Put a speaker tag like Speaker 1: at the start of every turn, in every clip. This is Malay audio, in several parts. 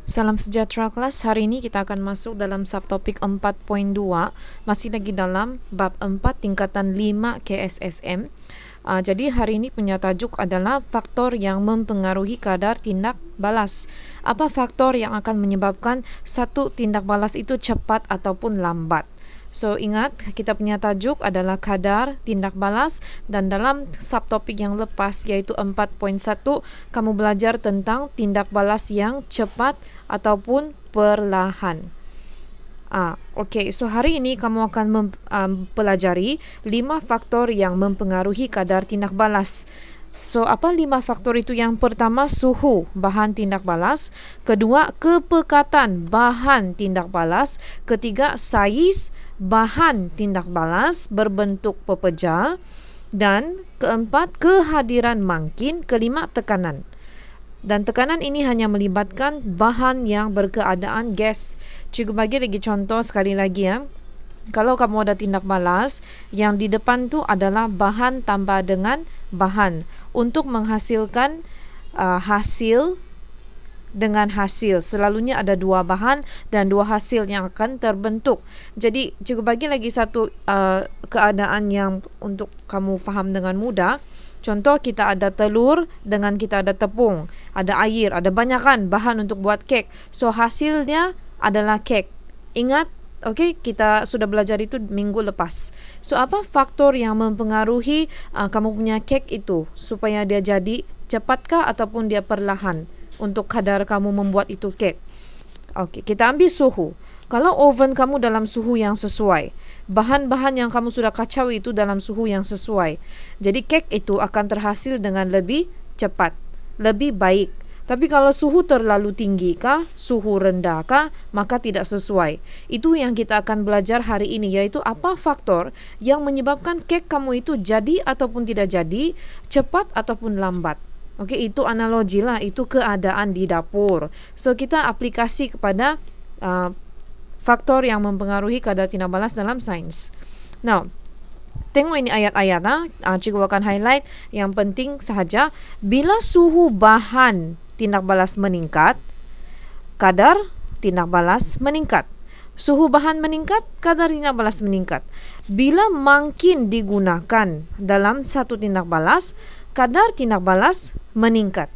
Speaker 1: Salam sejahtera kelas. Hari ini kita akan masuk dalam subtopik 4.2, masih lagi dalam bab 4 tingkatan 5 KSSM. Jadi hari ini punya tajuk adalah faktor yang mempengaruhi kadar tindak balas. Apa faktor yang akan menyebabkan satu tindak balas itu cepat ataupun lambat? So ingat, kita punya tajuk adalah kadar tindak balas, dan dalam subtopik yang lepas iaitu 4.1 kamu belajar tentang tindak balas yang cepat ataupun perlahan. Okay, so hari ini kamu akan mempelajari 5 faktor yang mempengaruhi kadar tindak balas. So, apa 5 faktor itu? Yang pertama, suhu bahan tindak balas. Kedua, kepekatan bahan tindak balas. Ketiga, saiz bahan tindak balas berbentuk pepejal. Dan keempat, kehadiran mangkin. Kelima, tekanan. Dan tekanan ini hanya melibatkan bahan yang berkeadaan gas. Cikgu bagi lagi contoh sekali lagi ya. Kalau kamu ada tindak balas, yang di depan tu adalah bahan tambah dengan bahan untuk menghasilkan hasil dengan hasil. Selalunya ada dua bahan dan dua hasil yang akan terbentuk. Jadi cikgu bagi lagi satu keadaan yang untuk kamu faham dengan mudah. Contoh, kita ada telur dengan kita ada tepung, ada air, ada banyakkan bahan untuk buat kek. So hasilnya adalah kek. Ingat, okay, kita sudah belajar itu minggu lepas. So apa faktor yang mempengaruhi kamu punya kek itu supaya dia jadi cepatkah ataupun dia perlahan untuk kadar kamu membuat itu kek? Okay, kita ambil suhu. Kalau oven kamu dalam suhu yang sesuai, bahan-bahan yang kamu sudah kacau itu dalam suhu yang sesuai, jadi kek itu akan terhasil dengan lebih cepat, lebih baik. Tapi kalau suhu terlalu tinggi kah, suhu rendah kah, maka tidak sesuai. Itu yang kita akan belajar hari ini, yaitu apa faktor yang menyebabkan kek kamu itu jadi ataupun tidak jadi, cepat ataupun lambat. Oke, itu analogi lah, itu keadaan di dapur. So kita aplikasi kepada faktor yang mempengaruhi kadar tindak balas dalam sains. Now, tengok ini ayat-ayat. Cikgu akan highlight yang penting sahaja. Bila suhu bahan tindak balas meningkat, kadar tindak balas meningkat. Suhu bahan meningkat, kadar tindak balas meningkat. Bila mangkin digunakan dalam satu tindak balas, kadar tindak balas meningkat.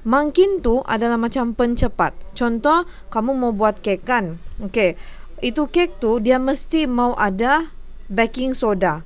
Speaker 1: Mangkin tu adalah macam pencepat. Contoh, kamu mau buat kek kan? Okay, itu kek tu dia mesti mau ada baking soda.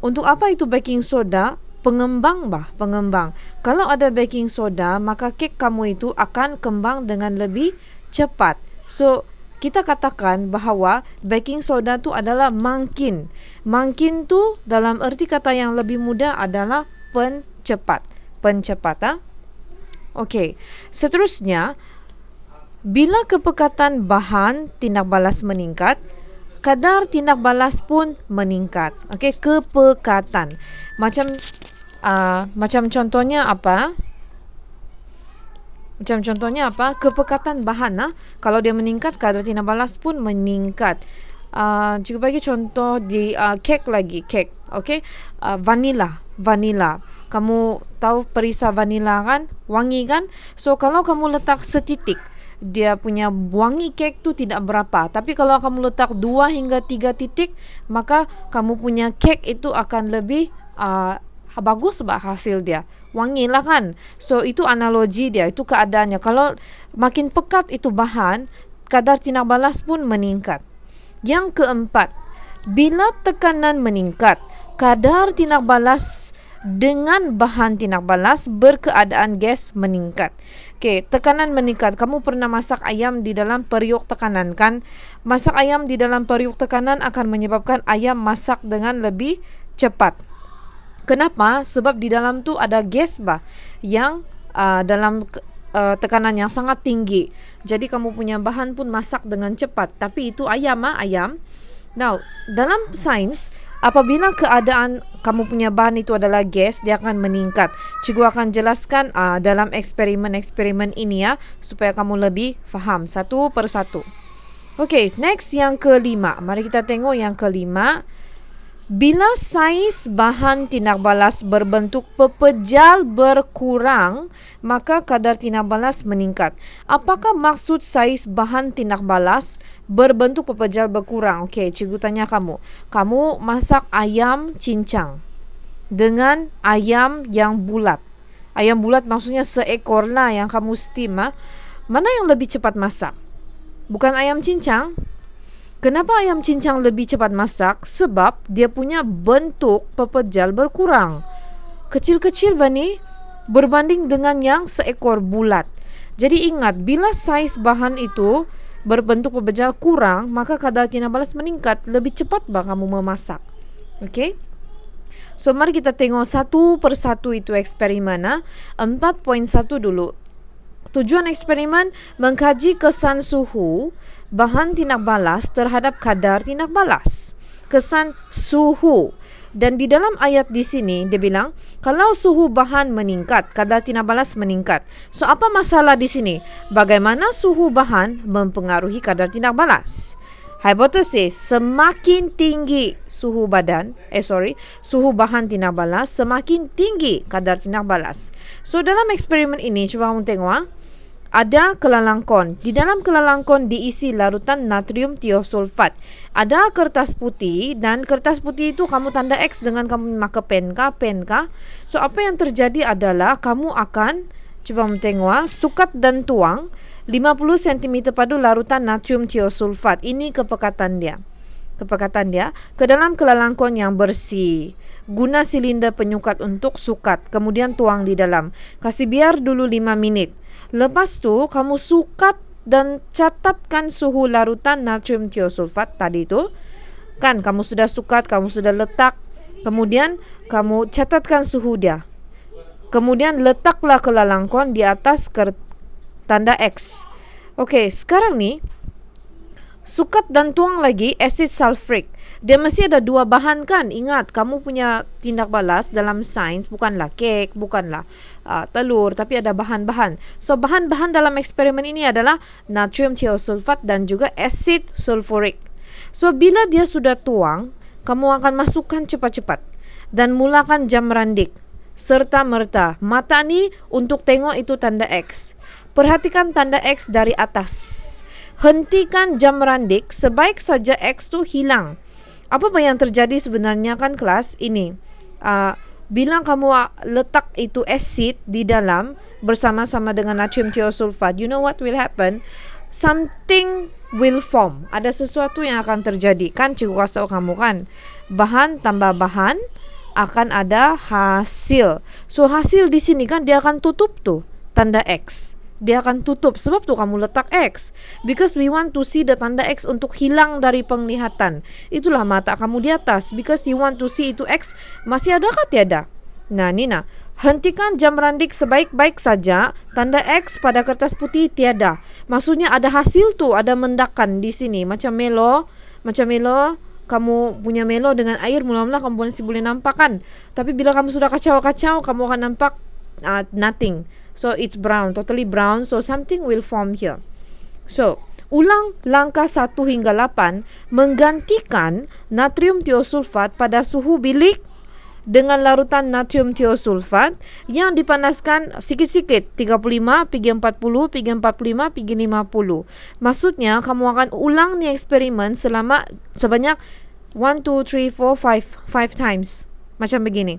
Speaker 1: Untuk apa itu baking soda? Pengembang. Kalau ada baking soda, maka kek kamu itu akan kembang dengan lebih cepat. So, kita katakan bahawa baking soda tu adalah mangkin. Mangkin tu dalam erti kata yang lebih mudah adalah pencepat. Okey, seterusnya, bila kepekatan bahan tindak balas meningkat, kadar tindak balas pun meningkat. Okey, kepekatan. Macam contohnya apa? Kepekatan bahan. Kalau dia meningkat, kadar tindak balas pun meningkat. Cikgu bagi contoh di kek lagi. Okey, vanila. Kamu tahu perisa vanila kan? Wangi kan? So kalau kamu letak setitik, dia punya wangi kek tu tidak berapa. Tapi kalau kamu letak 2 hingga 3 titik, maka kamu punya kek itu akan lebih bagus hasil dia. Wangi lah kan? So itu analogi dia, itu keadaannya. Kalau makin pekat itu bahan, kadar tindak balas pun meningkat. Yang keempat, bila tekanan meningkat, kadar tindak balas dengan bahan tindak balas berkeadaan gas meningkat. Okey, tekanan meningkat. Kamu pernah masak ayam di dalam periuk tekanan kan? Masak ayam di dalam periuk tekanan akan menyebabkan ayam masak dengan lebih cepat. Kenapa? Sebab di dalam tu ada gas yang dalam tekanan yang sangat tinggi. Jadi kamu punya bahan pun masak dengan cepat. Tapi itu ayam. Now, dalam sains, apabila keadaan kamu punya bahan itu adalah gas, dia akan meningkat. Cikgu akan jelaskan dalam eksperimen ini ya, supaya kamu lebih faham satu persatu. Okay, next yang kelima. Mari kita tengok yang kelima. Bila saiz bahan tindak balas berbentuk pepejal berkurang, maka kadar tindak balas meningkat. Apakah maksud saiz bahan tindak balas berbentuk pepejal berkurang? Okey, cikgu tanya kamu. Kamu masak ayam cincang dengan ayam yang bulat. Ayam bulat maksudnya seekor lah yang kamu steam. Mana yang lebih cepat masak? Bukan ayam cincang? Kenapa ayam cincang lebih cepat masak? Sebab dia punya bentuk pepejal berkurang. Kecil-kecil bani berbanding dengan yang seekor bulat. Jadi ingat, bila saiz bahan itu berbentuk pepejal kurang, maka kadar tindak balas meningkat. Lebih cepat kamu memasak. Okey? So mari kita tengok satu persatu itu eksperimen. 4.1 dulu. Tujuan eksperimen mengkaji kesan suhu bahan tindak balas terhadap kadar tindak balas. Kesan suhu. Dan di dalam ayat di sini dia bilang kalau suhu bahan meningkat, kadar tindak balas meningkat. So apa masalah di sini? Bagaimana suhu bahan mempengaruhi kadar tindak balas? Hipotesis, semakin tinggi suhu suhu bahan tindak balas, semakin tinggi kadar tindak balas. So dalam eksperimen ini cuba kamu tengok, ada kelalangkon. Di dalam kelalangkon diisi larutan natrium tiosulfat. Ada kertas putih dan kertas putih itu kamu tanda X dengan kamu memakai pen kah? So apa yang terjadi adalah kamu akan cuba tengok, sukat dan tuang 50 cm padu larutan natrium tiosulfat. Ini kepekatan dia ke dalam kelalangkon yang bersih. Guna silinder penyukat untuk sukat, kemudian tuang di dalam. Kasih biar dulu 5 minit. Lepas tu kamu sukat dan catatkan suhu larutan natrium tiosulfat tadi tu. Kan kamu sudah sukat, kamu sudah letak. Kemudian kamu catatkan suhu dia. Kemudian letaklah kelalangkon di atas tanda X. Okey, sekarang ni sukat dan tuang lagi asid sulfuric. Dia mesti ada dua bahan kan? Ingat, kamu punya tindak balas dalam sains bukanlah kek, bukanlah telur, tapi ada bahan-bahan. So, bahan-bahan dalam eksperimen ini adalah natrium tiosulfat dan juga asid sulfuric. So, bila dia sudah tuang, kamu akan masukkan cepat-cepat dan mulakan jam randik. Serta merta, mata ni untuk tengok itu tanda X. Perhatikan tanda X dari atas. Hentikan jam randik sebaik saja X tu hilang. Apa yang terjadi sebenarnya kan kelas ini? Bila kamu letak itu asid di dalam bersama-sama dengan natrium tiosulfat, you know what will happen? Something will form. Ada sesuatu yang akan terjadi. Kan cikgu kasih tahu kamu kan? Bahan tambah bahan akan ada hasil. So hasil di sini kan dia akan tutup tuh tanda X. Dia akan tutup. Sebab tu kamu letak X. Because we want to see the tanda X untuk hilang dari penglihatan. Itulah mata kamu di atas. Because you want to see itu X. Masih adakah tiada? Nah, Nina. Hentikan jam randik sebaik-baik saja. Tanda X pada kertas putih tiada. Maksudnya ada hasil tu. Ada mendakan di sini. Macam Melo. Kamu punya Melo dengan air. Mula-mula kamu masih boleh nampak kan. Tapi bila kamu sudah kacau-kacau, kamu akan nampak nothing. So it's brown, totally brown. So something will form here. So ulang langkah 1 hingga 8 menggantikan natrium tiosulfat pada suhu bilik dengan larutan natrium tiosulfat yang dipanaskan sikit-sikit 35, pergi 40, pergi 45, pergi 50. Maksudnya kamu akan ulang ni eksperimen sebanyak 1, 2, 3, 4, 5 times. Macam begini.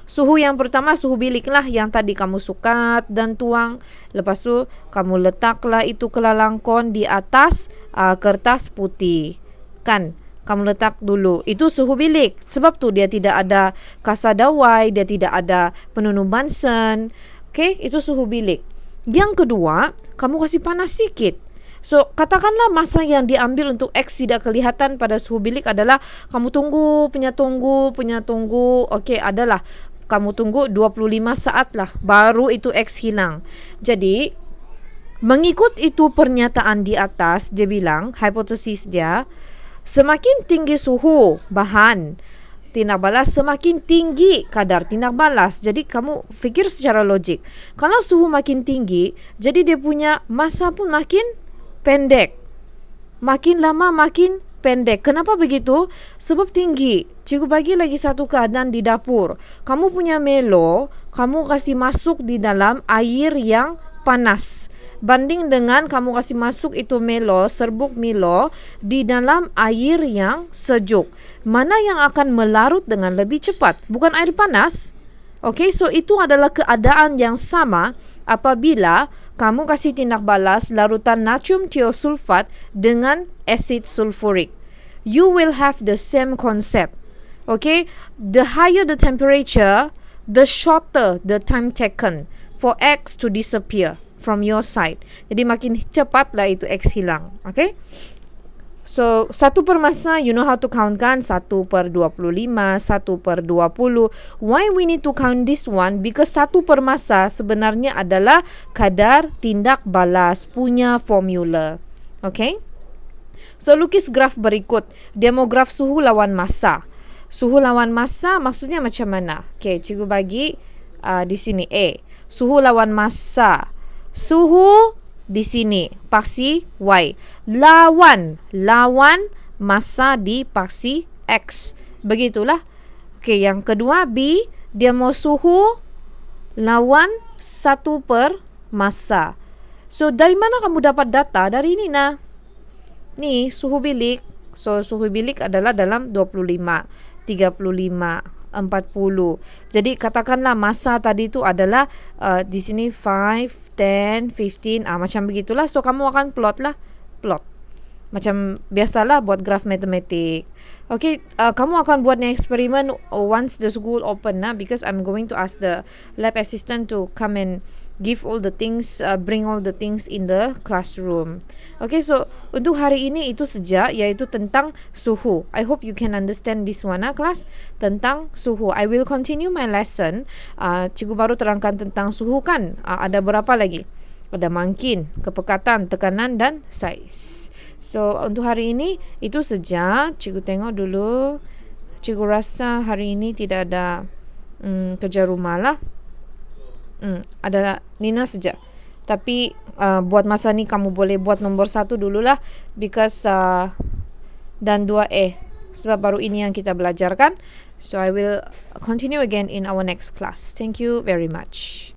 Speaker 1: Suhu yang pertama suhu bilik lah yang tadi kamu sukat dan tuang. Lepas tu kamu letaklah itu kelalangkon di atas kertas putih. Kan? Kamu letak dulu. Itu suhu bilik. Sebab tu dia tidak ada kasadawai, dia tidak ada penunung Bunsen. Okay? Itu suhu bilik. Yang kedua, kamu kasih panas sikit. So, katakanlah masa yang diambil untuk X tidak kelihatan pada suhu bilik adalah kamu tunggu. Okay, adalah kamu tunggu 25 saat lah. Baru itu X hilang. Jadi, mengikut itu pernyataan di atas, dia bilang, hipotesis dia, semakin tinggi suhu bahan tindak balas, semakin tinggi kadar tindak balas. Jadi, kamu fikir secara logik. Kalau suhu makin tinggi, jadi dia punya masa pun makin pendek. Makin lama makin pendek. Kenapa begitu? Sebab tinggi. Cikgu bagi lagi satu keadaan di dapur. Kamu punya Milo, kamu kasih masuk di dalam air yang panas. Banding dengan kamu kasih masuk itu Milo, serbuk Milo di dalam air yang sejuk. Mana yang akan melarut dengan lebih cepat? Bukan air panas. Okay, so itu adalah keadaan yang sama apabila kamu kasih tindak balas larutan natrium thiosulfat dengan asid sulfuric. You will have the same concept. Okay, the higher the temperature, the shorter the time taken for X to disappear from your side. Jadi makin cepatlah itu X hilang. Okay. So, 1 per massa, you know how to count kan? 1 per 25, 1 per 20. Why we need to count this one? Because 1 per massa sebenarnya adalah kadar tindak balas punya formula. Okay? So, lukis graf berikut. Demograf suhu lawan massa. Suhu lawan massa maksudnya macam mana? Okay, cikgu bagi di sini A. Suhu lawan massa. Suhu di sini paksi Y. Lawan massa di paksi X. Begitulah. Okey, yang kedua B, dia mau suhu lawan 1 per massa. So, dari mana kamu dapat data? Dari ini nah. Ni suhu bilik. So, suhu bilik adalah dalam 25, 35, 40. Jadi katakanlah masa tadi itu adalah di sini 5, 10, 15, macam begitulah. So kamu akan plot. Macam biasalah buat graf matematik. Okay, kamu akan buat ni eksperimen once the school open because I'm going to ask the lab assistant to come and give all the things, bring all the things in the classroom. Okay, so untuk hari ini itu saja, yaitu tentang suhu. I hope you can understand this one, kelas, tentang suhu. I will continue my lesson. Cikgu baru terangkan tentang suhu kan. Ada berapa lagi? Ada mangkin, kepekatan, tekanan dan saiz. So untuk hari ini itu saja. Cikgu tengok dulu. Cikgu rasa hari ini tidak ada kerja rumah lah. Adalah Nina saja. Tapi buat masa ni kamu boleh buat nombor 1 dululah, because dan 2A sebab baru ini yang kita belajar kan. So I will continue again in our next class. Thank you very much.